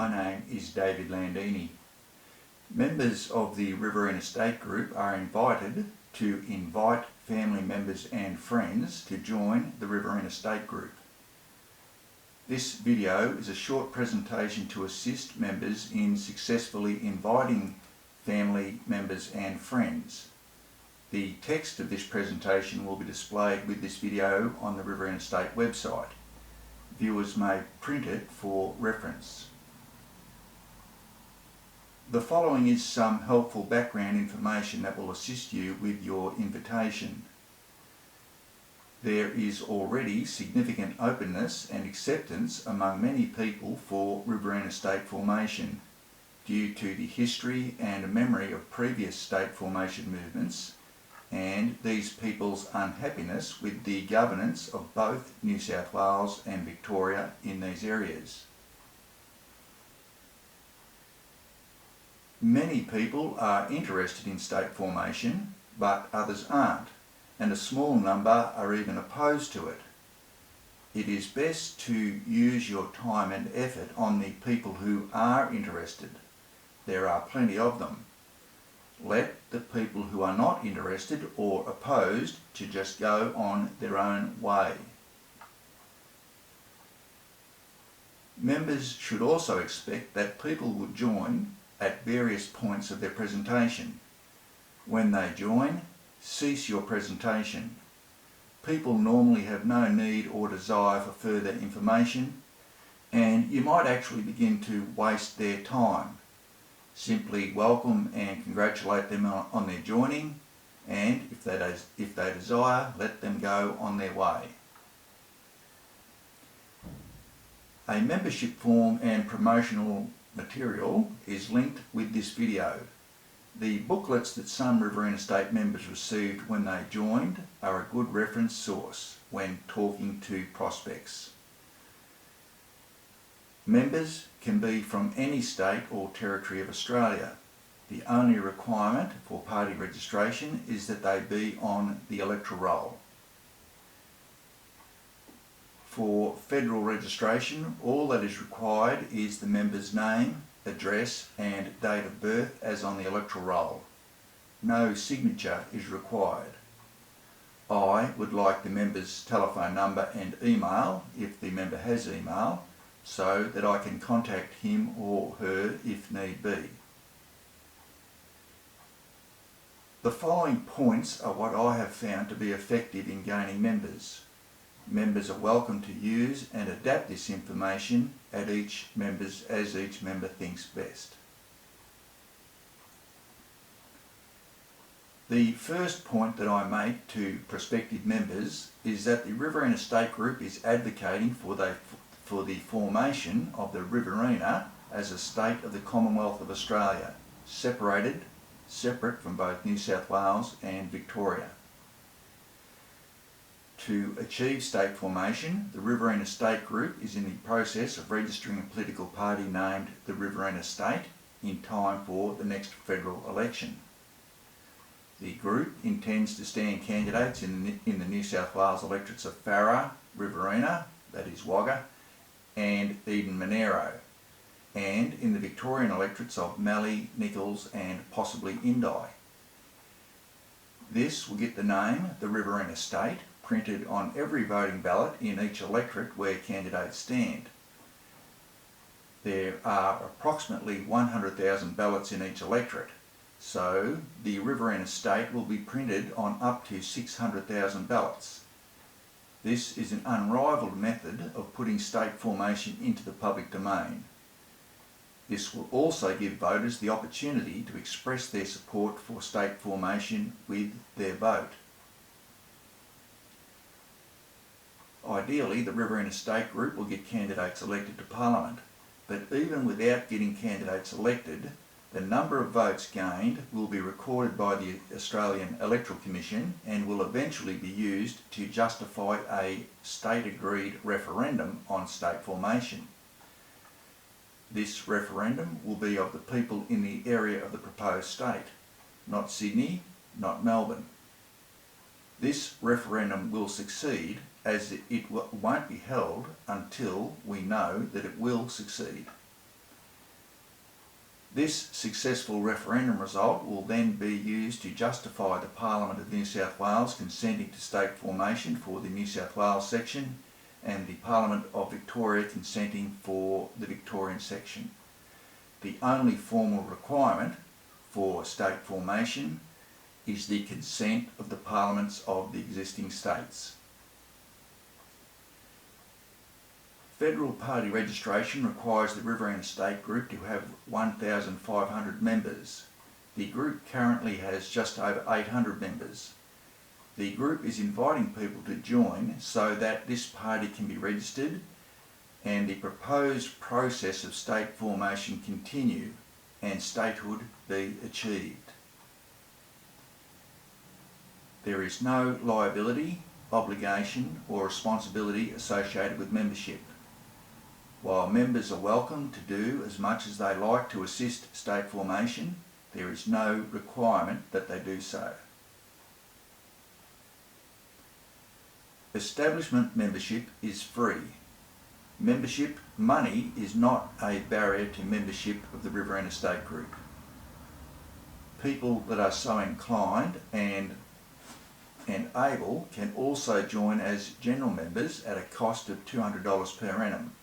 My name is David Landini. Members of the Riverina State Group are invited to invite family members and friends to join the Riverina State Group. This video is a short presentation to assist members in successfully inviting family members and friends. The text of this presentation will be displayed with this video on the Riverina State website. Viewers may print it for reference. The following is some helpful background information that will assist you with your invitation. There is already significant openness and acceptance among many people for Riverina State formation due to the history and memory of previous state formation movements and these people's unhappiness with the governance of both New South Wales and Victoria in these areas. Many people are interested in state formation, but others aren't, and a small number are even opposed to it. It is best to use your time and effort on the people who are interested. There are plenty of them. Let the people who are not interested or opposed to just go on their own way. Members should also expect that people will join at various points of their presentation. When they join, cease your presentation. People normally have no need or desire for further information, and you might actually begin to waste their time. Simply welcome and congratulate them on their joining, and if they desire, let them go on their way. A membership form and promotional material is linked with this video. The booklets that some Riverina State members received when they joined are a good reference source when talking to prospects. Members can be from any state or territory of Australia. The only requirement for party registration is that they be on the electoral roll. For federal registration, all that is required is the member's name, address and date of birth as on the electoral roll. No signature is required. I would like the member's telephone number and email, if the member has email, so that I can contact him or her if need be. The following points are what I have found to be effective in gaining members. Members are welcome to use and adapt this information as each member thinks best. The first point that I make to prospective members is that the Riverina State Group is advocating for the formation of the Riverina as a state of the Commonwealth of Australia, separate from both New South Wales and Victoria. To achieve state formation, the Riverina State Group is in the process of registering a political party named the Riverina State in time for the next federal election. The group intends to stand candidates in the New South Wales electorates of Farrer, Riverina, that is Wagga, and Eden Monaro, and in the Victorian electorates of Mallee, Nichols and possibly Indi. This will get the name the Riverina State printed on every voting ballot in each electorate where candidates stand. There are approximately 100,000 ballots in each electorate, so the Riverina State will be printed on up to 600,000 ballots. This is an unrivalled method of putting state formation into the public domain. This will also give voters the opportunity to express their support for state formation with their vote. Ideally, the Riverina State Group will get candidates elected to Parliament, but even without getting candidates elected, the number of votes gained will be recorded by the Australian Electoral Commission and will eventually be used to justify a state-agreed referendum on state formation. This referendum will be of the people in the area of the proposed state, not Sydney, not Melbourne. This referendum will succeed as it won't be held until we know that it will succeed. This successful referendum result will then be used to justify the Parliament of New South Wales consenting to state formation for the New South Wales section and the Parliament of Victoria consenting for the Victorian section. The only formal requirement for state formation is the consent of the parliaments of the existing states. Federal party registration requires the Riverina State Group to have 1,500 members. The group currently has just over 800 members. The group is inviting people to join so that this party can be registered and the proposed process of state formation continue and statehood be achieved. There is no liability, obligation or responsibility associated with membership. While members are welcome to do as much as they like to assist state formation, there is no requirement that they do so. Establishment membership is free. Membership money is not a barrier to membership of the Riverina State Group. People that are so inclined and able can also join as general members at a cost of $200 per annum.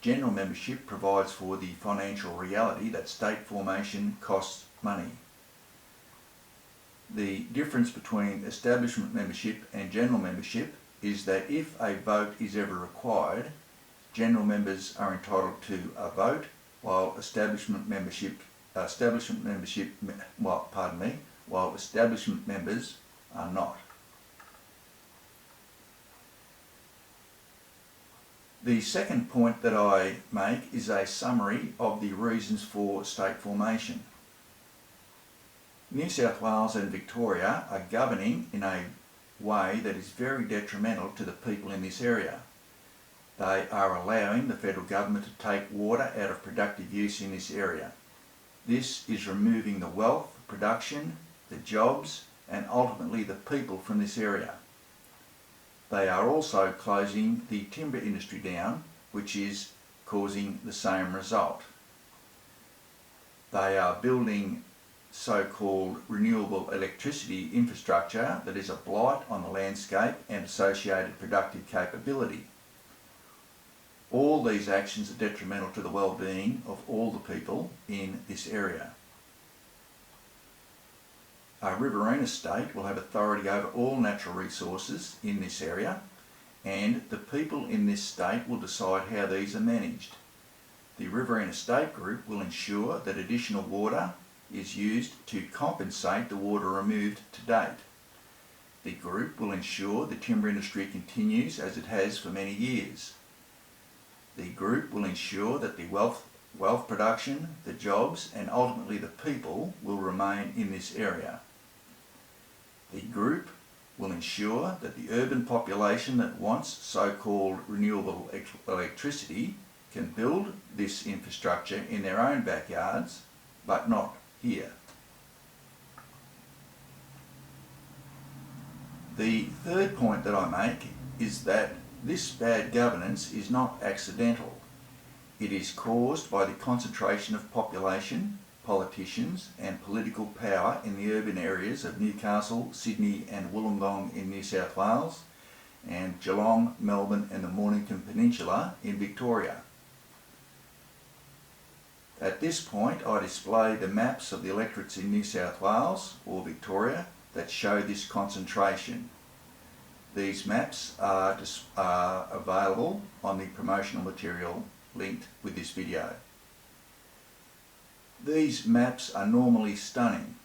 General membership provides for the financial reality that state formation costs money. The difference between establishment membership and general membership is that if a vote is ever required, general members are entitled to a vote, while establishment members are not. The second point that I make is a summary of the reasons for state formation. New South Wales and Victoria are governing in a way that is very detrimental to the people in this area. They are allowing the federal government to take water out of productive use in this area. This is removing the wealth, production, the jobs and ultimately the people from this area. They are also closing the timber industry down, which is causing the same result. They are building so-called renewable electricity infrastructure that is a blight on the landscape and associated productive capability. All these actions are detrimental to the well-being of all the people in this area. Riverina State will have authority over all natural resources in this area, and the people in this state will decide how these are managed. The Riverina State Group will ensure that additional water is used to compensate the water removed to date. The group will ensure the timber industry continues as it has for many years. The group will ensure that the wealth production, the jobs and ultimately the people will remain in this area. The group will ensure that the urban population that wants so-called renewable electricity can build this infrastructure in their own backyards, but not here. The third point that I make is that this bad governance is not accidental. It is caused by the concentration of population, politicians and political power in the urban areas of Newcastle, Sydney and Wollongong in New South Wales, and Geelong, Melbourne and the Mornington Peninsula in Victoria. At this point I display the maps of the electorates in New South Wales or Victoria that show this concentration. These maps are available on the promotional material linked with this video. These maps are normally stunning.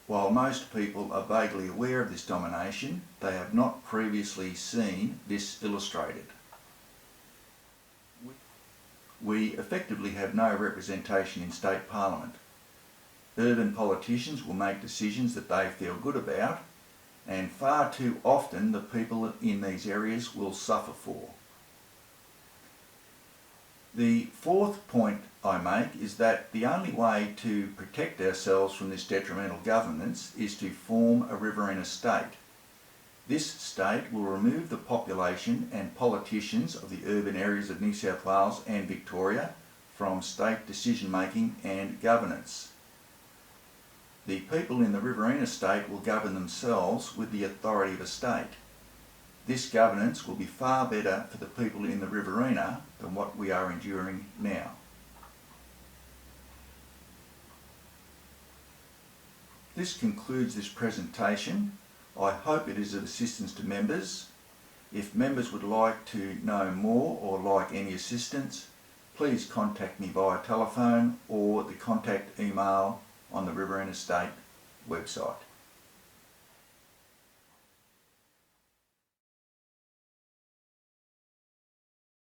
While most people are vaguely aware of this domination, they have not previously seen this illustrated. We effectively have no representation in state parliament. Urban politicians will make decisions that they feel good about, and far too often the people in these areas will suffer for. The fourth point I make is that the only way to protect ourselves from this detrimental governance is to form a Riverina state. This state will remove the population and politicians of the urban areas of New South Wales and Victoria from state decision making and governance. The people in the Riverina State will govern themselves with the authority of a state. This governance will be far better for the people in the Riverina than what we are enduring now. This concludes this presentation. I hope it is of assistance to members. If members would like to know more or like any assistance, please contact me via telephone or the contact email on the Riverina State website.